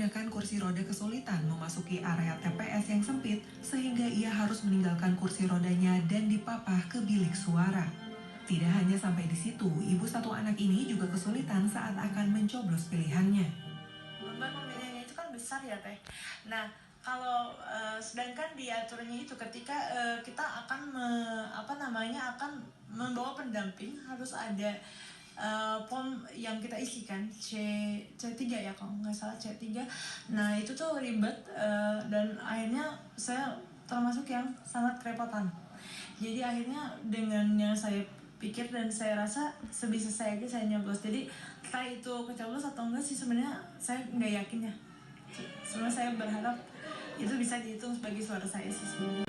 menggunakan kursi roda kesulitan memasuki area TPS yang sempit sehingga ia harus meninggalkan kursi rodanya dan dipapah ke bilik suara. Tidak hanya sampai di situ, ibu satu anak ini juga kesulitan saat akan mencoblos pilihannya. Beban pemilihannya itu kan besar ya Teh. Nah, kalau sedangkan diaturnya itu ketika kita akan akan membawa pendamping, harus ada form yang kita isikan C3 ya kalau nggak salah C3. Nah itu tuh ribet dan akhirnya saya termasuk yang sangat kerepotan. Jadi akhirnya dengan yang saya pikir dan saya rasa sebisa saya aja saya nyoblos. Jadi entah itu kecoblos atau enggak sih sebenarnya saya nggak yakin ya. Sebenarnya saya berharap itu bisa dihitung sebagai suara saya sih sebenarnya.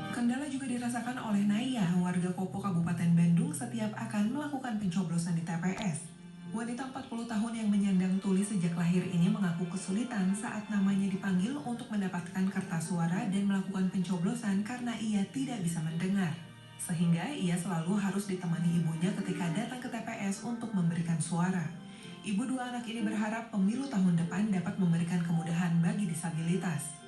Kendala juga dirasakan oleh Naya, warga Kopo Kabupaten Bandung setiap akan melakukan pencoblosan di TPS. Wanita 40 tahun yang menyandang tuli sejak lahir ini mengaku kesulitan saat namanya dipanggil untuk mendapatkan kertas suara dan melakukan pencoblosan karena ia tidak bisa mendengar. Sehingga ia selalu harus ditemani ibunya ketika datang ke TPS untuk memberikan suara. Ibu dua anak ini berharap pemilu tahun depan dapat memberikan kemudahan bagi disabilitas.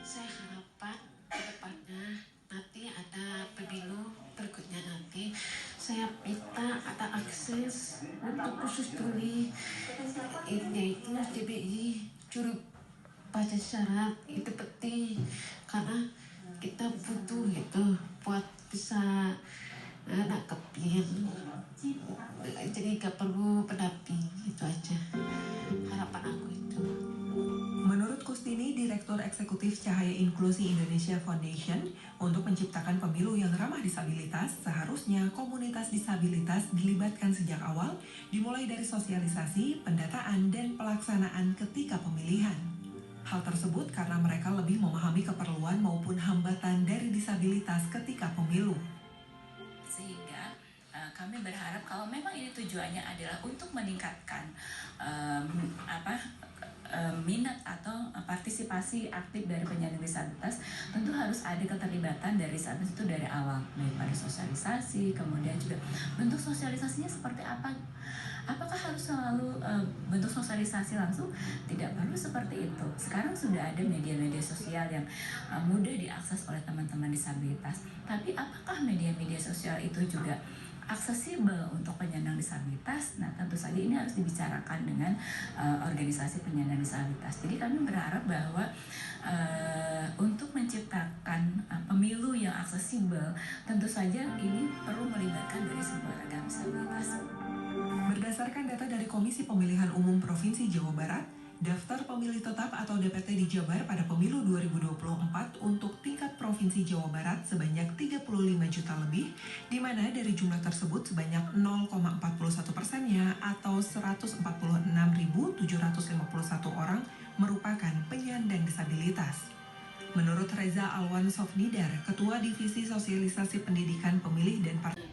Saya harapan ke depannya nanti ada pemilu berikutnya nanti saya minta ada akses untuk khusus tuli ini itu JBI juru baca syarat itu penting karena kita butuh itu buat bisa nangkepin jadi gak perlu pendamping itu aja harapan aku itu. Menurut Kustini, Direktur Eksekutif Cahaya Inklusi Indonesia Foundation, untuk menciptakan pemilu yang ramah disabilitas, seharusnya komunitas disabilitas dilibatkan sejak awal, dimulai dari sosialisasi, pendataan, dan pelaksanaan ketika pemilihan. Hal tersebut karena mereka lebih memahami keperluan maupun hambatan dari disabilitas ketika pemilu. Sehingga kami berharap kalau memang ini tujuannya adalah untuk meningkatkan minat atau partisipasi aktif dari penyandang disabilitas, tentu harus ada keterlibatan dari disabilitas itu dari awal, baik pada sosialisasi, kemudian juga bentuk sosialisasinya seperti apa. Apakah harus selalu bentuk sosialisasi langsung? Tidak perlu seperti itu. Sekarang sudah ada media-media sosial yang mudah diakses oleh teman-teman disabilitas. Tapi apakah media-media sosial itu juga aksesibel untuk penyandang disabilitas? Nah, tentu saja ini harus dibicarakan dengan organisasi penyandang disabilitas. Jadi kami berharap bahwa untuk menciptakan pemilu yang aksesibel, tentu saja ini perlu melibatkan dari semua ragam disabilitas. Berdasarkan data dari Komisi Pemilihan Umum Provinsi Jawa Barat, daftar pemilih tetap atau DPT di Jabar pada pemilu 2024 untuk tingkat Provinsi Jawa Barat sebanyak 35 juta lebih, di mana dari jumlah tersebut sebanyak 0,41%-nya atau 146.751 orang merupakan penyandang disabilitas. Menurut Reza Alwan Sofnidar, Ketua Divisi Sosialisasi Pendidikan Pemilih dan Partai